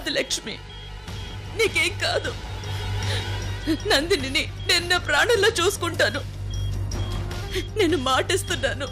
కాదు లక్ష్మి, నీకేం కాదు. నందిని నేను నా ప్రాణంలో చూసుకుంటాను. నేను మాటిస్తున్నాను.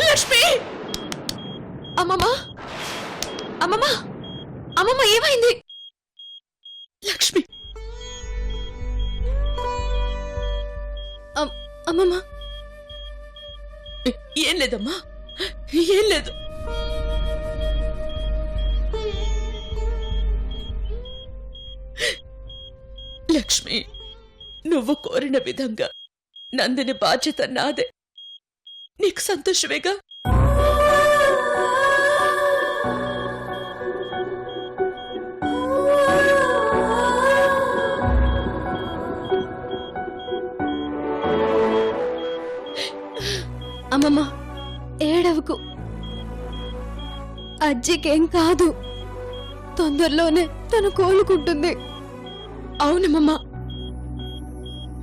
లక్ష్మి! అమ్మమ్మా, అమ్మమ్మా, అమ్మమ్మ ఏమైంది? లక్ష్మి! అమ్మమ్మా, ఏం లేదమ్మా, ఏం లేదు. లక్ష్మి, నువ్వు కోరిన విధంగా నందిని బాధ్యత నాదే. నీకు సంతోషమేగా? అమ్మమ్మ ఏడవకు, అజ్జికేం కాదు, తొందరలోనే తను కోలుకుంటుంది. అవునమ్మమ్మ,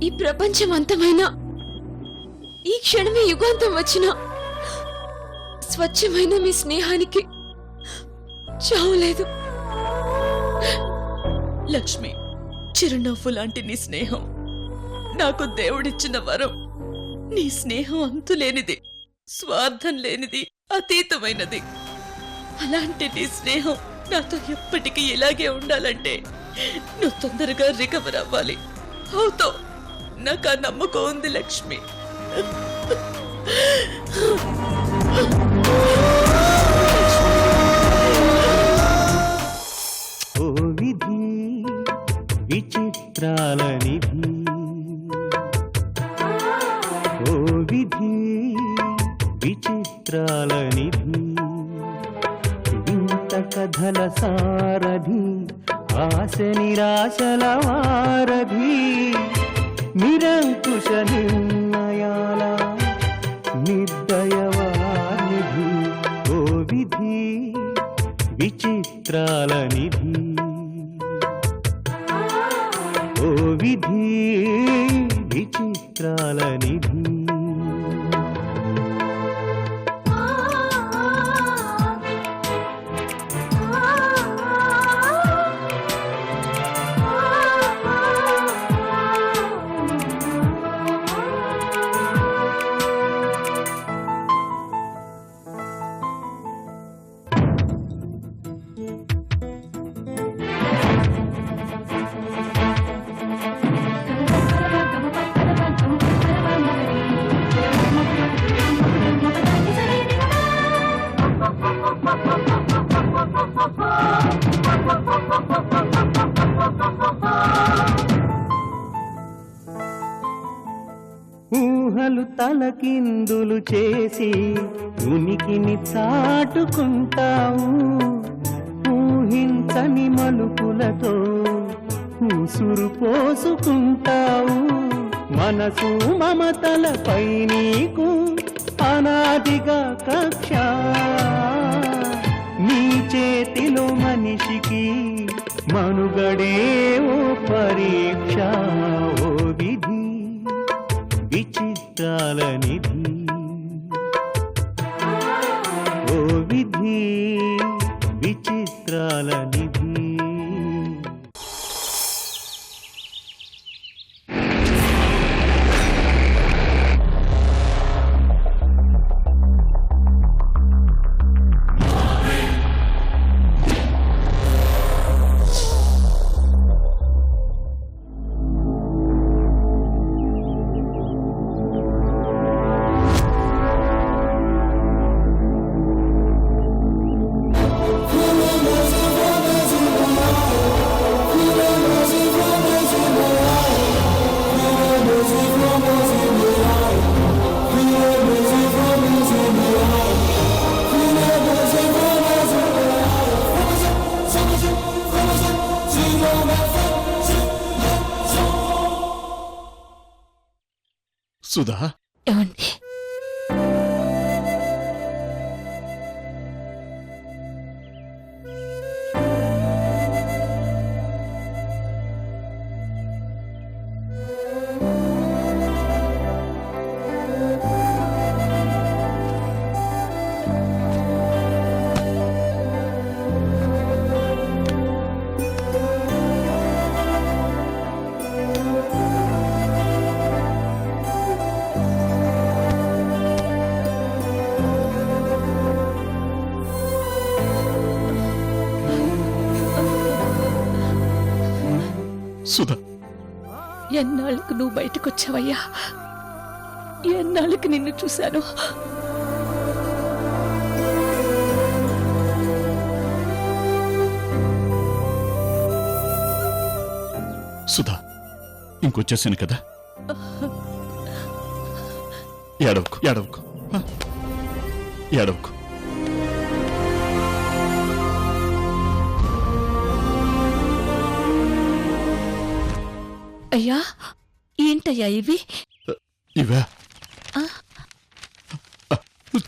ఈ ప్రపంచం అంతమైనా, ఈ క్షణమే యుగాంతం వచ్చిన స్వచ్ఛమైన మీ స్నేహానికి చావులేదు. లక్ష్మి, చిరునవ్వు లాంటి నీ స్నేహం నాకు దేవుడిచ్చిన వరం. నీ స్నేహం అంతులేనిది, స్వార్థం లేనిది, అతీతమైనది. అలాంటి నీ స్నేహం నాతో ఎప్పటికీ ఇలాగే ఉండాలంటే నువ్వు తొందరగా రికవర్ అవ్వాలి. అవుతావు, నాకు ఆ నమ్మకం ఉంది లక్ష్మి. ఓ విధి విచిత్రాల నిధి, ఓ విధి విచిత్రాల నిధి, వింత కథల సారథి, ఆశ నిరాశల వారధి, నిరంకుశ నిర్ణయాల నిర్దయవానిధి, ఓ విధి విచిత్రాల నిధి, ఓ విధి విచిత్రాల నిధి. ఊహలు తలకిందులు చేసి ఉనికిని చాటుకుంటావు, ఊహించని మలుపులతో ఉసురు పోసుకుంటావు. మనసు మమతలపై నీకు అనాదిగా కక్ష, నీ చేతిలో మనిషికి మనుగడే ఓ పరీక్ష. ఓ విధి విచిత్రాల నిధి, ఓ విధి విచిత్రాల నిధి. సుధా, ఏమండి? సుధా, ఎన్నాళ్ళకు నువ్వు బయటకొచ్చావయ్యా? ఎన్నాళ్ళకి నిన్ను చూశాను. సుధా, ఇంకొచ్చేసాను కదా. ఏడవకు ఏడవకు ఏడవకు. అయ్యా, ఏంటయ్యా ఇవి? ఇవే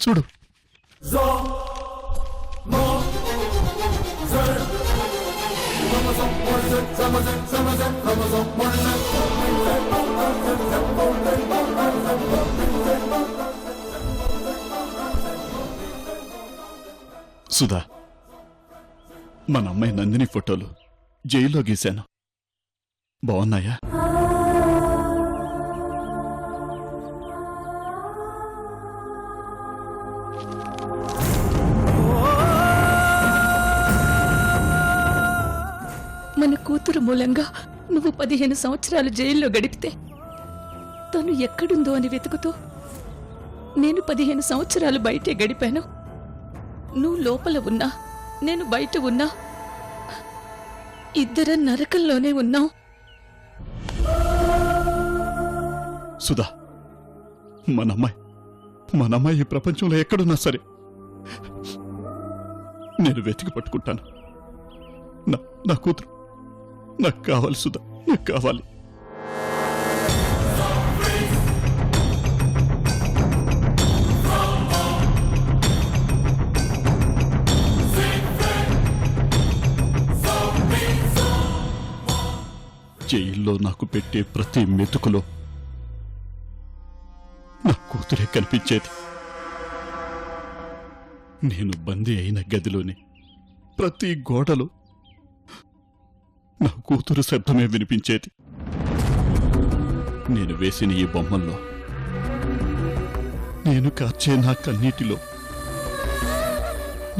చూడు. సుధా, మన అమ్మాయి నందిని ఫోటోలు జైల్లో గీశాను. బాగున్నాయా? మన కూతురు మూలంగా నువ్వు 15 సంవత్సరాలు జైల్లో గడిపితే తను ఎక్కడుందో అని వెతుకుతూ నేను 15 సంవత్సరాలు బయటే గడిపాను. నువ్వు లోపల ఉన్నా, నేను బయట ఉన్నా, ఇద్దరం నరకంలోనే ఉన్నాం. సుధా, మనమ్మాయి ఈ ప్రపంచంలో ఎక్కడున్నా సరే నేను వెతికి పట్టుకుంటాను. నా కూతురు నాకు కావాలి సుధా, నాకు కావాలి. జైల్లో నాకు పెట్టే ప్రతి మెతుకులో నా కూతురే కనిపించేది. నేను బందీ అయిన గదిలోని ప్రతి గోడలో నా కూతురు శబ్దమే వినిపించేది. నేను వేసిన ఈ బొమ్మల్లో, నేను కార్చే నా కన్నీటిలో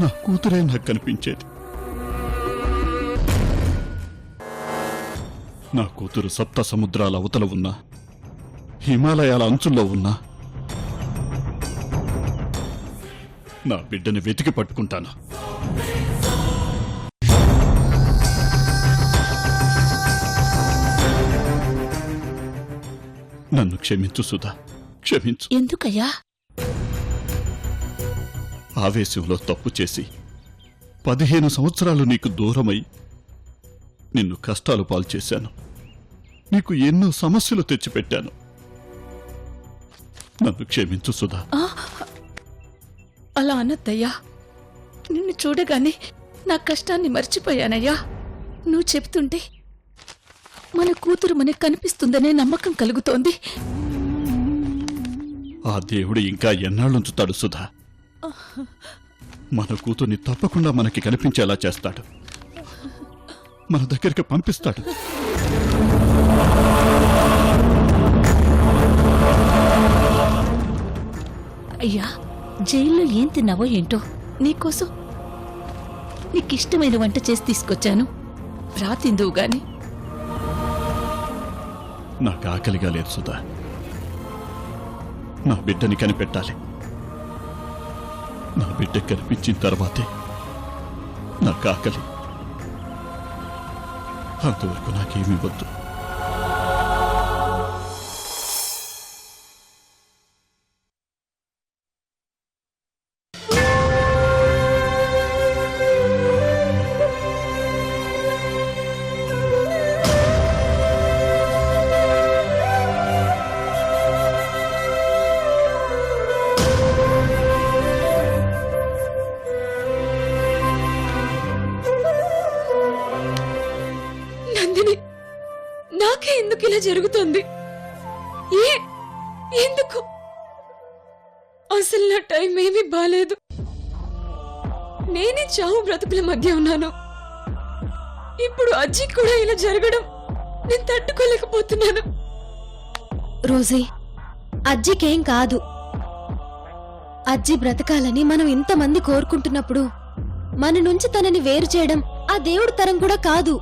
నా కూతురే నాకు కనిపించేది. నా కూతురు సప్త సముద్రాల అవతల ఉన్నా, హిమాలయాల అంచుల్లో ఉన్నా నా బిడ్డని వెతికి పట్టుకుంటాను. నన్ను క్షమించు సుధా, క్షమించు. ఎందుకయ్యా? ఆవేశంలో తప్పు చేసి 15 సంవత్సరాలు నీకు దూరమై నిన్ను కష్టాలు పాలు చేశాను. నీకు ఎన్నో సమస్యలు తెచ్చిపెట్టాను. నన్ను క్షమించు సుధా. అలా అనద్దయ్యా. నిన్ను చూడగానే నా కష్టాన్ని మర్చిపోయానయ్యా. నువ్వు చెప్తుంటే మన కూతురు మనకు కనిపిస్తుందనే నమ్మకం కలుగుతోంది. ఆ దేవుడు ఇంకా ఎన్నాళ్ళుంచుతాడు సుధా? మన కూతుర్ని తప్పకుండా మనకి కనిపించేలా చేస్తాడు, మన దగ్గరికి పంపిస్తాడు. అయ్యా, జైల్లో ఏం తిన్నావో ఏంటో, నీకోసం నీకిష్టమైన వంట చేసి తీసుకొచ్చాను. రా తిందువు గాని. నాకు ఆకలిగా లేదు సుధా. నా బిడ్డని కనిపెట్టాలి. నా బిడ్డ కనిపించిన తర్వాతే నాకు ఆకలి. అంతవరకు నాకేమీ వద్దు. నందిని, నాకే ఎందుకు ఇలా జరుగుతుంది? ఎందుకు? అసలు నా టైం ఏమీ బాలేదు. నేనే చావు బ్రతుకుల మధ్య ఉన్నాను. ఇప్పుడు అజ్జి కూడా ఇలా జరగడం నేను తట్టుకోలేకపోతున్నాను. రోజీ, అజ్జికేం కాదు. అజ్జి బ్రతకాలని మనం ఇంతమంది కోరుకుంటున్నప్పుడు మన నుంచి తనని వేరు చేయడం ఆ దేవుడి తరం కూడా కాదు.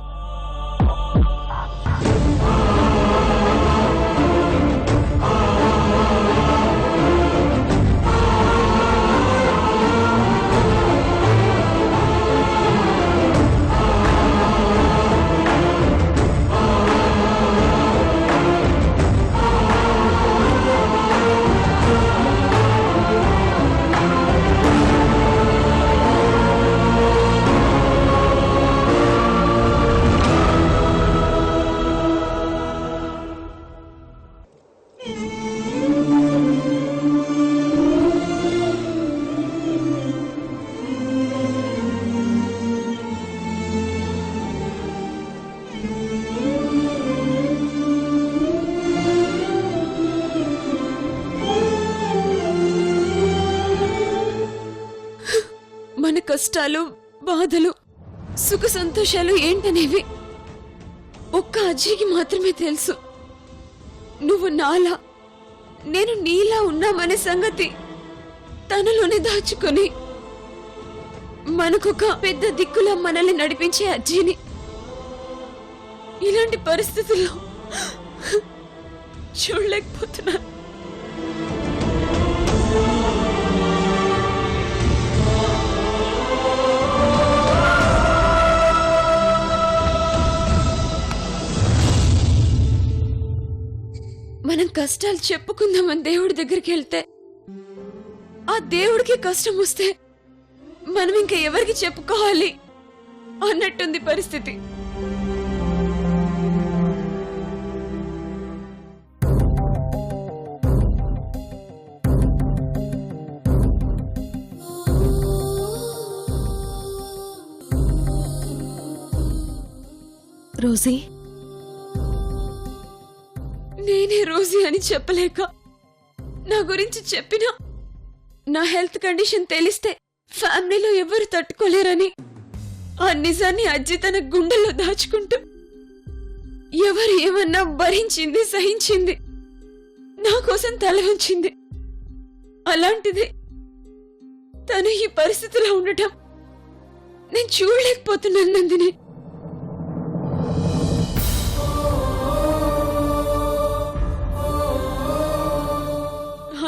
మన కష్టాలు, బాధలు, సుఖ సంతోషాలు ఏంటనేవి ఒక్క అజ్జికి మాత్రమే తెలుసు. నువ్వు నాలా, నేను నీలా ఉన్నామనే సంగతి తనలోనే దాచుకొని మనకొక పెద్ద దిక్కులా మనల్ని నడిపించే అజ్జిని ఇలాంటి పరిస్థితుల్లో చూడలేకపోతున్నాను. మనం కష్టాలు చెప్పుకుందామని దేవుడి దగ్గరికి వెళ్తే ఆ దేవుడికి కష్టం వస్తే మనం ఇంకా ఎవరికి చెప్పుకోవాలి అన్నట్టుంది పరిస్థితి. రోజీ, నేనే రోజీ అని చెప్పలేక, నా గురించి చెప్పినా నా హెల్త్ కండిషన్ తెలిస్తే ఫ్యామిలీలో ఎవరు తట్టుకోలేరని ఆ నిజాన్ని అజ్జి తన గుండెల్లో దాచుకుంటూ ఎవరు ఏమన్నా భరించింది, సహించింది, నా కోసం తల ఉంచింది. అలాంటిది తను ఈ పరిస్థితిలో ఉండటం నేను చూడలేకపోతున్నాను నందిని.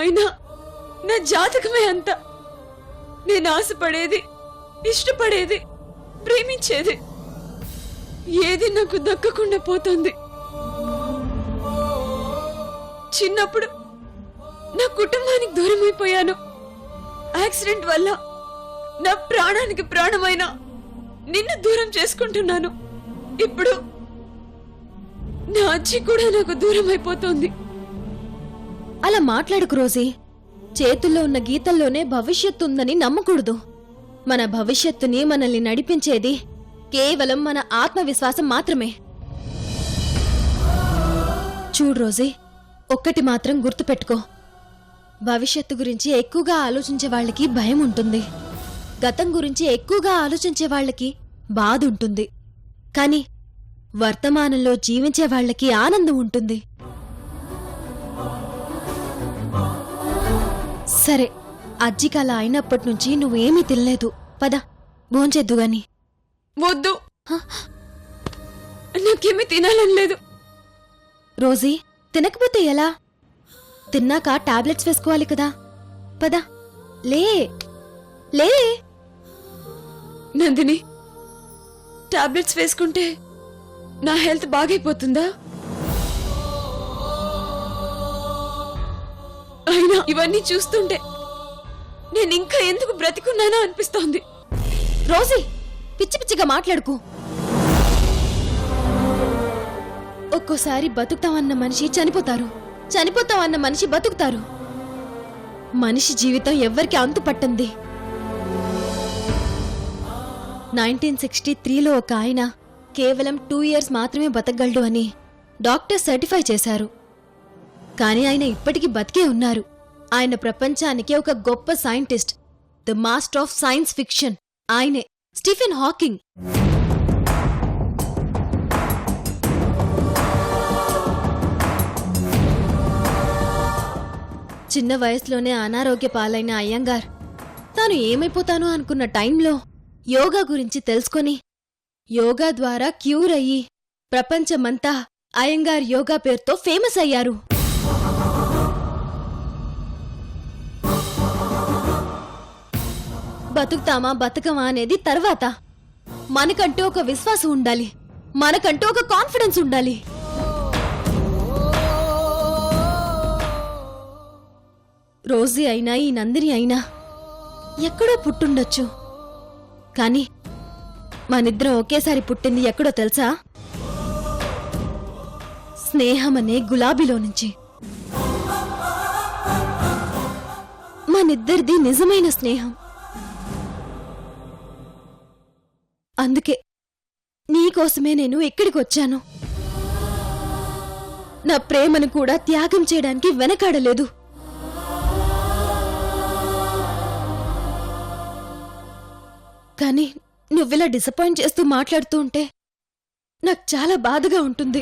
అయినా నా జాతకమే అంత. నేను ఆశపడేది, ఇష్టపడేది, ప్రేమించేది ఏది నాకు దక్కకుండా పోతుంది. చిన్నప్పుడు నా కుటుంబానికి దూరమైపోయాను. యాక్సిడెంట్ వల్ల నా ప్రాణానికి ప్రాణమైన నిన్ను దూరం చేసుకుంటున్నాను. ఇప్పుడు నా అజ్జి కూడా నాకు దూరం అయిపోతుంది. అలా మాట్లాడుకు రోజీ. చేతుల్లో ఉన్న గీతల్లోనే భవిష్యత్తు ఉందని నమ్మకూడదు. మన భవిష్యత్తుని మనల్ని నడిపించేది కేవలం మన ఆత్మవిశ్వాసం మాత్రమే. చూడు రోజీ, ఒక్కటి మాత్రం గుర్తుపెట్టుకో. భవిష్యత్తు గురించి ఎక్కువగా ఆలోచించే వాళ్ళకి భయం ఉంటుంది. గతం గురించి ఎక్కువగా ఆలోచించే వాళ్ళకి బాధ ఉంటుంది. కానీ వర్తమానంలో జీవించే వాళ్ళకి ఆనందం ఉంటుంది. సరే, అజ్జికి అలా అయినప్పటి నుంచి నువ్వేమీ తినలేదు. పద, భోంచేద్దు గాని. వద్దు, నాకేమీ తినాలని లేదు. రోజీ, తినకపోతే ఎలా? తిన్నాక టాబ్లెట్స్ వేసుకోవాలి కదా. పద, లే లే. నందిని, టాబ్లెట్స్ వేసుకుంటే నా హెల్త్ బాగైపోతుందా? అయినా ఇవన్నీ చూస్తుంటే నేను ఇంకా ఎందుకు బ్రతికున్నానా అనిపిస్తోంది. రోజీ, పిచ్చి పిచ్చిగా మాట్లాడుకు. ఒక్కోసారి బతుకుతామన్న మనిషి చనిపోతారు, చనిపోతామన్న మనిషి బతుకుతారు. మనిషి జీవితం ఎవ్వరికి అంతు పట్టింది. 1963లో ఒక ఆయన కేవలం 2 years మాత్రమే బతకగలడు అని డాక్టర్ సర్టిఫై చేశారు. కానీ ఆయన ఇప్పటికీ బతికే ఉన్నారు. ఆయన ప్రపంచానికి ఒక గొప్ప scientist, the master of science fiction. ఆయనే స్టీఫెన్ హాకింగ్. చిన్న వయసులోనే అనారోగ్య పాలైన అయ్యంగార్ తాను ఏమైపోతానో అనుకున్న టైంలో యోగా గురించి తెలుసుకొని యోగా ద్వారా క్యూర్ అయ్యి ప్రపంచమంతా అయ్యంగార్ యోగా పేరుతో ఫేమస్ అయ్యారు. బతుకుతామా బతకమా అనేది తర్వాత. మనకంటూ ఒక విశ్వాసం ఉండాలి, మనకంటూ ఒక కాన్ఫిడెన్స్ ఉండాలి. రోజీ అయినా ఈ నందిని అయినా ఎక్కడో పుట్టుండొచ్చు, కానీ మనిద్దరం ఒకేసారి పుట్టింది ఎక్కడో తెలుసా? స్నేహం అనే గులాబీలో నుంచి. మనిద్దరిది నిజమైన స్నేహం. అందుకే నీకోసమే నేను ఇక్కడికి వచ్చాను. నా ప్రేమను కూడా త్యాగం చేయడానికి వెనకాడలేదు. కానీ నువ్విలా డిసప్పాయింట్ చేస్తూ మాట్లాడుతూ ఉంటే నాకు చాలా బాధగా ఉంటుంది.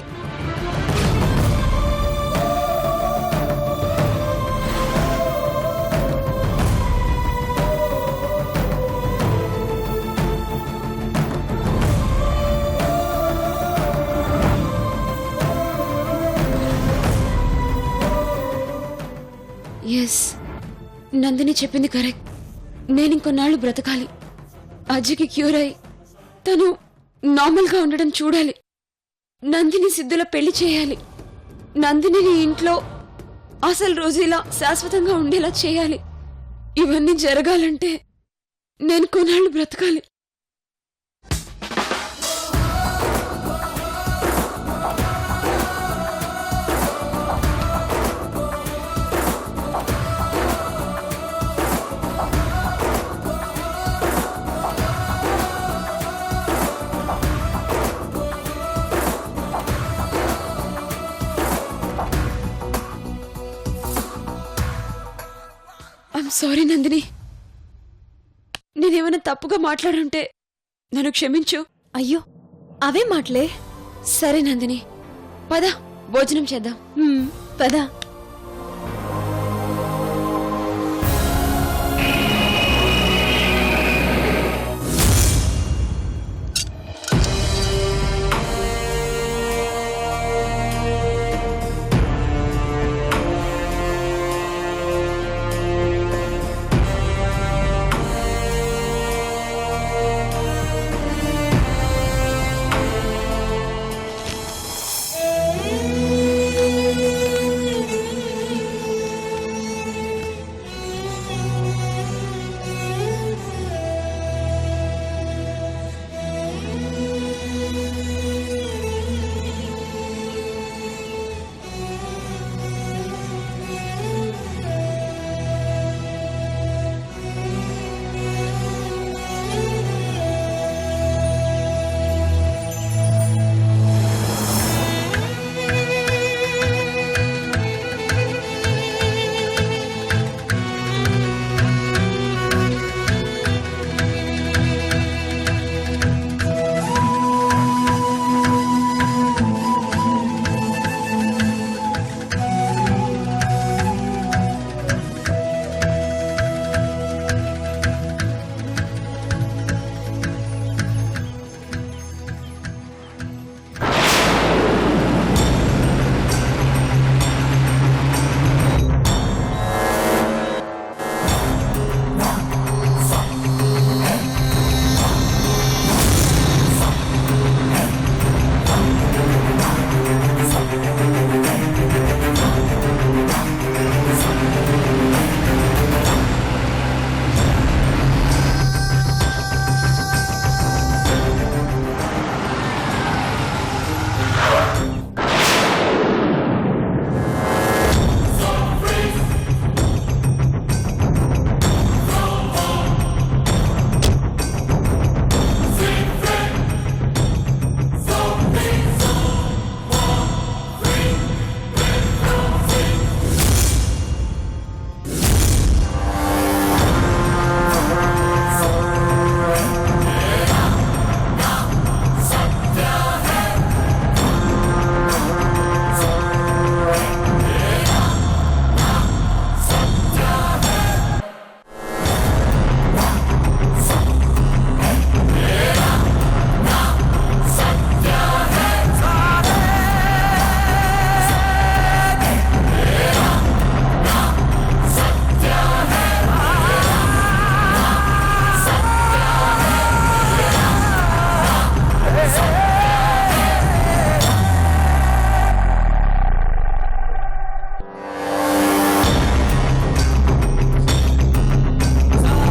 ఎస్, నందిని చెప్పింది కరెక్ట్. నేను ఇంకొన్నాళ్ళు బ్రతకాలి. అజ్జికి క్యూర్ అయి తను నార్మల్గా ఉండడం చూడాలి. నందిని సిద్ధుల పెళ్లి చేయాలి. నందిని ఇంట్లో అసలు రోజులా శాశ్వతంగా ఉండేలా చేయాలి. ఇవన్నీ జరగాలంటే నేను కొన్నాళ్ళు బ్రతకాలి. ఐమ్ సారీ నందిని, నేనేమైనా తప్పుగా మాట్లాడుంటే నన్ను క్షమించు. అయ్యో, అవే మాటలే. సరే నందిని, పద భోజనం చేద్దాం. పద.